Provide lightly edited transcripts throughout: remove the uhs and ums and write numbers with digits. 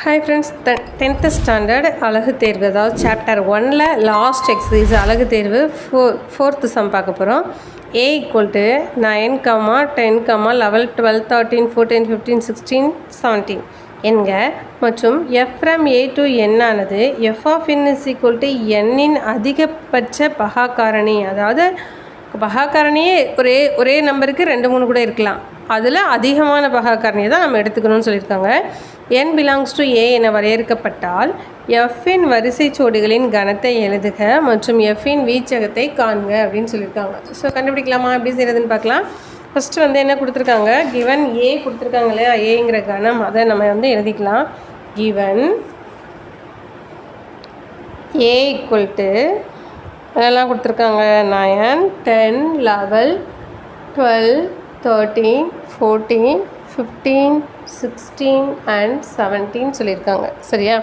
Hi friends, 10th standard அழகு தேர்வு, அதாவது சாப்டர் 1ல் லாஸ்ட் எக்ஸசைஸ் அழகு தேர்வு ஃபோர்த்து சம் பார்க்க போகிறோம். A = 9, 10, 11, 12, 13, 14, 15, 16, 17 என்க மற்றும் f from A to n ஆனது f of n = n இன் அதிகபட்ச பகாக்காரணி, அதாவது பகாக்காரணியே ஒரே நம்பருக்கு 2-3 கூட இருக்கலாம், அதில் அதிகமான பகாக்காரணியை தான் நம்ம எடுத்துக்கணும்னு சொல்லியிருக்காங்க. n belongs to A என வரையறுக்கப்பட்டால் f இன் வரிசை ஜோடிகளின் கணத்தை எழுதுக மற்றும் f இன் வீச்சகத்தை காண்க அப்படின்னு சொல்லியிருக்காங்க. ஸோ கண்டுபிடிக்கலாமா, எப்படி செய்கிறதுன்னு பார்க்கலாம். ஃபஸ்ட்டு என்ன கொடுத்துருக்காங்க, given A கொடுத்துருக்காங்க இல்லையா, ஏங்கிற கணம், அதை நம்ம எழுதிக்கலாம். given A = அதெல்லாம் கொடுத்துருக்காங்க 9, 10, 11, 12, 13, 14, 15, 16 and 17 சொல்லியிருக்காங்க. சரியா,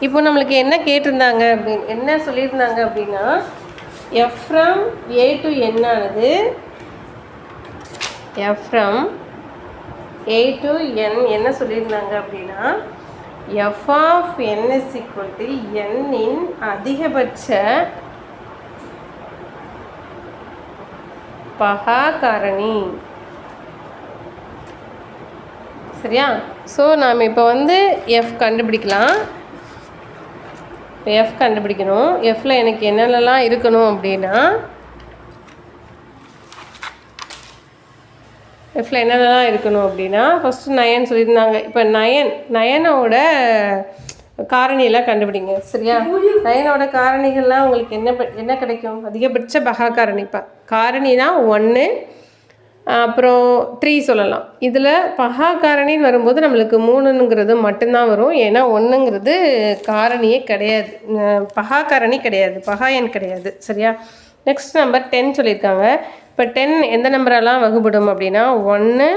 இப்போ நம்மளுக்கு என்ன கேட்டிருந்தாங்க என்ன சொல்லியிருந்தாங்க அப்படின்னா, f from A to n ஆனது f from A to n என்ன சொல்லியிருந்தாங்க அப்படின்னா, f of n = n இன் அதிகபட்ச பகாக்காரணி. சரியா, ஸோ நாம் இப்போ f கண்டுபிடிக்கலாம். இப்போ f கண்டுபிடிக்கணும். fல எனக்கு என்னென்னலாம் இருக்கணும் அப்படின்னா, ஃபஸ்ட்டு 9 சொல்லியிருந்தாங்க. இப்போ 9ஓட காரணியெல்லாம் கண்டுபிடிங்க. சரியா, 9ஓட காரணிகள்லாம் உங்களுக்கு என்ன கிடைக்கும், அதிகபட்ச பகாக்காரணி. இப்போ காரணினா 1, அப்புறம் 3 சொல்லலாம். இதில் பகாக்காரணின்னு வரும்போது நம்மளுக்கு 3ங்கிறது மட்டும்தான் வரும், ஏன்னா 1ங்கிறது காரணியே கிடையாது, பகாக்காரணி கிடையாது, பகாயன் கிடையாது. சரியா, நெக்ஸ்ட் நம்பர் 10 சொல்லியிருக்காங்க. இப்போ 10 எந்த நம்பரெல்லாம் வகுப்படும் அப்படின்னா 1,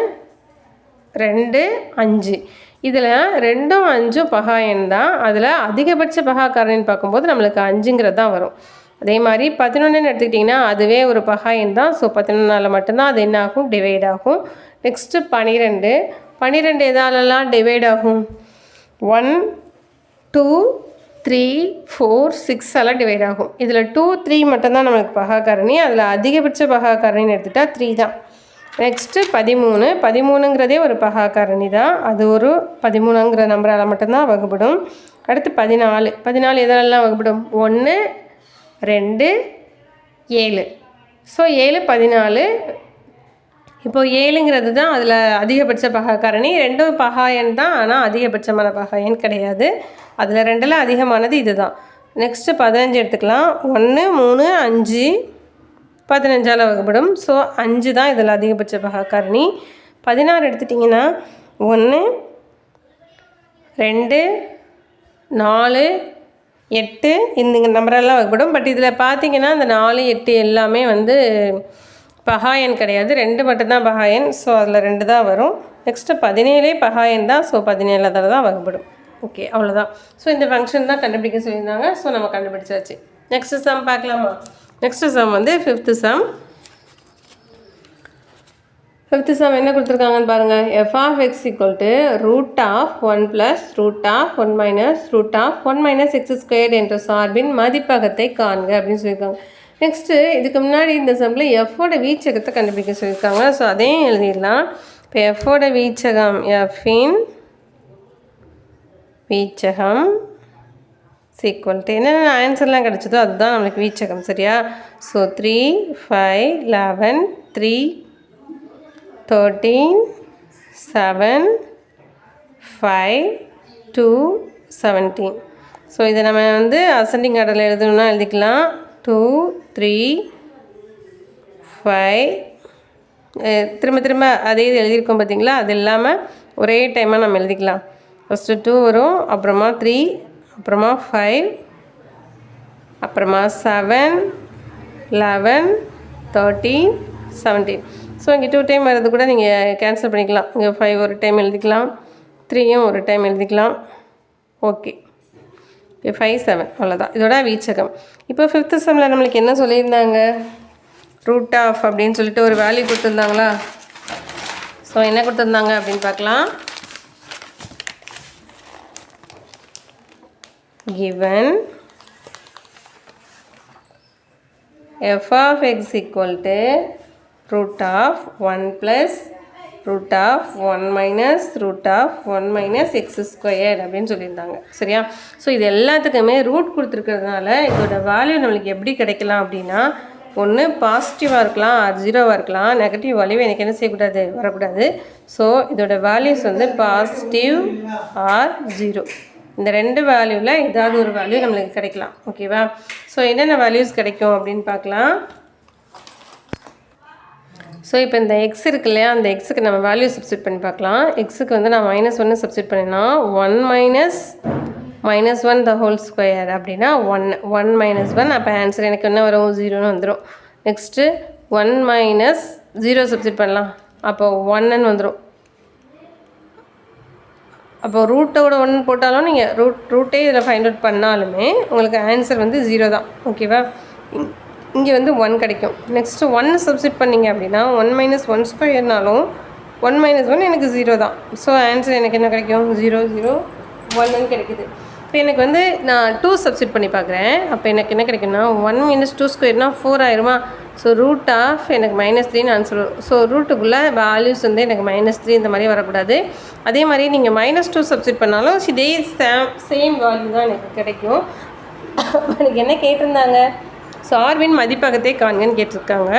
2, 5. இதில் 2ம் 5ம் பகாயன் தான், அதில் அதிகபட்ச பகாக்காரணின்னு பார்க்கும்போது நம்மளுக்கு 5ங்கிறது தான் வரும். அதே மாதிரி 11 எடுத்துக்கிட்டிங்கன்னா அதுவே ஒரு பகாயன் தான். ஸோ 11ஆல் மட்டும்தான் அது என்ன ஆகும், டிவைட் ஆகும். நெக்ஸ்ட்டு 12 எதாலெல்லாம் டிவைட் ஆகும், 1, 2, 3, 4, 6 எல்லாம் டிவைட் ஆகும். இதில் 2, 3 மட்டும்தான் நம்மளுக்கு பகாக்காரணி, அதில் அதிகபட்ச பகாக்காரணின்னு எடுத்துகிட்டா 3 தான். நெக்ஸ்ட்டு 13ங்கிறதே ஒரு பகாக்காரணி தான், அது ஒரு 13ங்கிற நம்பரால் மட்டும்தான் வகுப்படும். அடுத்து 14 எதெல்லாம் வகுப்படும், 1, 2, 7. ஸோ 7, 14. இப்போது 7ங்கிறது தான் அதில் அதிகபட்ச பகாக்காரணி, 2ம் பகாயன் தான், ஆனால் அதிகபட்சமான பகாயன் கிடையாது. அதில் 2ல் அதிகமானது இது தான். நெக்ஸ்ட்டு 15 எடுத்துக்கலாம். 1, 3, 5 15ஆல் வகுப்படும். ஸோ 5 தான் இதில் அதிகபட்ச பகாக்காரணி. 16 எடுத்துட்டிங்கன்னா 1, 2, 4, 8 இந்த நம்பரெல்லாம் வகுப்படும். பட் இதில் பார்த்தீங்கன்னா இந்த 4, 8 எல்லாமே பகாயன் கிடையாது, 2 மட்டும்தான் பகாயன். ஸோ அதில் 2 தான் வரும். நெக்ஸ்ட்டு 17 பகாயன் தான். ஸோ 17 தான் வகுப்படும். ஓகே, அவ்வளோதான். ஸோ இந்த ஃபங்க்ஷன் தான் கண்டுபிடிக்க சொல்லியிருந்தாங்க. ஸோ நம்ம கண்டுபிடிச்சாச்சு. நெக்ஸ்ட்டு சம் பார்க்கலாமா. Next sum 5th sum. 5th sum என்ன கொடுத்துருக்காங்கன்னு பாருங்கள். f of x = √1 + √1 - √1 - x² என்ற சார்பின் மதிப்பகத்தை காண்க அப்படின்னு சொல்லியிருக்காங்க. நெக்ஸ்ட்டு இதுக்கு முன்னாடி இந்த சம்மில் எஃபோட வீச்சகத்தை கண்டுபிடிக்க சொல்லியிருக்காங்க. ஸோ அதையும் எழுதிடலாம். இப்போ எஃபோட வீச்சகம், எஃபின் வீச்சகம் என்னென்ன ஆன்சர்லாம் கிடச்சதோ அதுதான் நம்மளுக்கு வீச்சகம். சரியா, ஸோ 3, 5, 11, 3, 13, 7, 5, 2, 17. ஸோ இதை நம்ம அசெண்டிங் ஆர்டரில் எழுதணும்னா எழுதிக்கலாம். 2, 3, 5 திரும்ப அதே இது எழுதியிருக்கோம் பார்த்தீங்களா, அது இல்லாமல் ஒரே டைமாக நம்ம எழுதிக்கலாம். ஃபஸ்ட்டு 2 வரும், அப்புறமா 3, அப்புறமா 5, அப்புறமா 7, 11, 13, 17. ஸோ இங்கே 2 டைம் வர்றது கூட நீங்கள் கேன்சல் பண்ணிக்கலாம். இங்கே 5 ஒரு டைம் எழுதிக்கலாம், 3யும் ஒரு டைம் எழுதிக்கலாம். ஓகே, 5, 7 அவ்வளோதான் இதோட வீச்சகம். இப்போ 5th சம்மில் நம்மளுக்கு என்ன சொல்லியிருந்தாங்க, ரூட் ஆஃப் அப்படின்னு சொல்லிட்டு ஒரு வேல்யூ கொடுத்துருந்தாங்களா. ஸோ என்ன கொடுத்துருந்தாங்க அப்படின்னு பார்க்கலாம். given f of x equal to root of 1 plus root of 1 minus root of 1 minus x squared அப்படின்னு சொல்லியிருந்தாங்க. சரியா? ஸோ இது எல்லாத்துக்குமே ரூட் கொடுத்துருக்கிறதுனால இதோட வேல்யூ நம்மளுக்கு எப்படி கிடைக்கலாம் அப்படின்னா, ஒன்று பாசிட்டிவாக இருக்கலாம், ஆர் ஜீரோவாக இருக்கலாம். நெகட்டிவ் வேல்யூ எனக்கு என்ன செய்யக்கூடாது, வரக்கூடாது. ஸோ இதோட வேல்யூஸ் வந்து பாசிட்டிவ் ஆர் ஜீரோ. இந்த ரெண்டு வேல்யூவில் ஏதாவது ஒரு வேல்யூ நம்மளுக்கு கிடைக்கலாம். ஓகேவா? ஸோ என்னென்ன வேல்யூஸ் கிடைக்கும் அப்படின்னு பார்க்கலாம். ஸோ இப்போ இந்த எக்ஸ் இருக்கு இல்லையா, அந்த எக்ஸுக்கு நம்ம வேல்யூ சப்ஸ்டியூட் பண்ணி பார்க்கலாம். எக்ஸுக்கு வந்து நான் -1 சப்ஸ்டியூட் பண்ணினா 1 minus 1 the whole square அப்படின்னா 1 minus 1. அப்போ ஆன்சர் எனக்கு என்ன வரும், 0ன்னு வந்துடும். நெக்ஸ்ட்டு 1 minus 0 சப்ஸ்டியூட் பண்ணலாம். அப்போ 1ன்னு வந்துடும். அப்போ ரூட்டோட 1 போட்டாலும் நீங்கள் ரூட்டே இதில் ஃபைண்ட் அவுட் பண்ணாலுமே உங்களுக்கு ஆன்சர் வந்து 0 தான். ஓகேவா? இங்கே வந்து 1 கிடைக்கும். நெக்ஸ்ட்டு 1 சப்ஸ்டியூட் பண்ணிங்க அப்படின்னா 1 minus 1 ஸ்கொயர்னாலும் 1 minus 1 எனக்கு 0 தான். ஸோ ஆன்சர் எனக்கு என்ன கிடைக்கும், 0 0 1ன்னு கிடைக்குது. இப்போ எனக்கு வந்து நான் 2 சப்ஸ்டியூட் பண்ணி பார்க்குறேன். அப்போ எனக்கு என்ன கிடைக்குன்னா 1 minus 2 ஸ்கொயர்னா 4 ஆயிருமா. ஸோ ரூட் ஆஃப் எனக்கு -3ன்னு ஆன்சர் வரும். ஸோ ரூட்டுக்குள்ளே வேல்யூஸ் வந்து எனக்கு -3 இந்த மாதிரி வரக்கூடாது. அதே மாதிரி நீங்கள் -2 சப்ஸ்டியூட் பண்ணாலும் இதே சேம் வேல்யூ தான் எனக்கு கிடைக்கும். எனக்கு என்ன கேட்டிருந்தாங்க, ஸோ ஆர்வின் மதிப்பகத்தை காண்கன்னு கேட்டிருக்காங்க.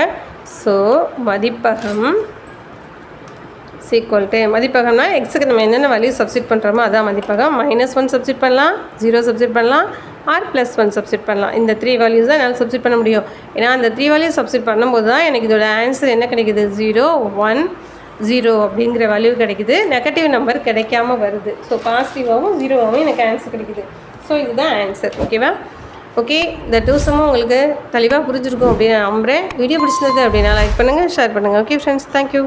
ஸோ மதிப்பகம் ஈக்குவல் டு மதிப்பகம்னா எக்ஸுக்கு நம்ம என்னென்ன வேல்யூ சப்ஸ்டியூட் பண்ணுறோமோ அதான் மதிப்பகம். -1 சப்ஸ்டியூட் பண்ணலாம், 0 சப்ஸ்டியூட் பண்ணலாம், ஆர் +1 சப்ஸ்டியூட் பண்ணலாம். இந்த 3 வேல்யூஸ் தான் என்னால் சப்ஸ்டியூட் பண்ண முடியும். ஏன்னா அந்த 3 வேல்யூஸ் சப்ஸ்டியூட் பண்ணும்போது தான் எனக்கு இதோட ஆன்சர் என்ன கிடைக்குது, 0 1 0 அப்படிங்கிற வேல்யூ கிடைக்குது. நெகட்டிவ் நம்பர் கிடைக்காம வருது. ஸோ பாசிட்டிவாகவும் 0வாகவும் எனக்கு ஆன்சர் கிடைக்குது. ஸோ இதுதான் ஆன்சர். ஓகேவா? ஓகே, இந்த 2 சம்மும் உங்களுக்கு தெளிவாக புரிஞ்சிருக்கும் அப்படின்னு நான் நம்புகிறேன். வீடியோ பிடிச்சிருந்தது அப்படின்னா லைக் பண்ணுங்கள், ஷேர் பண்ணுங்கள். Okay friends, thank you.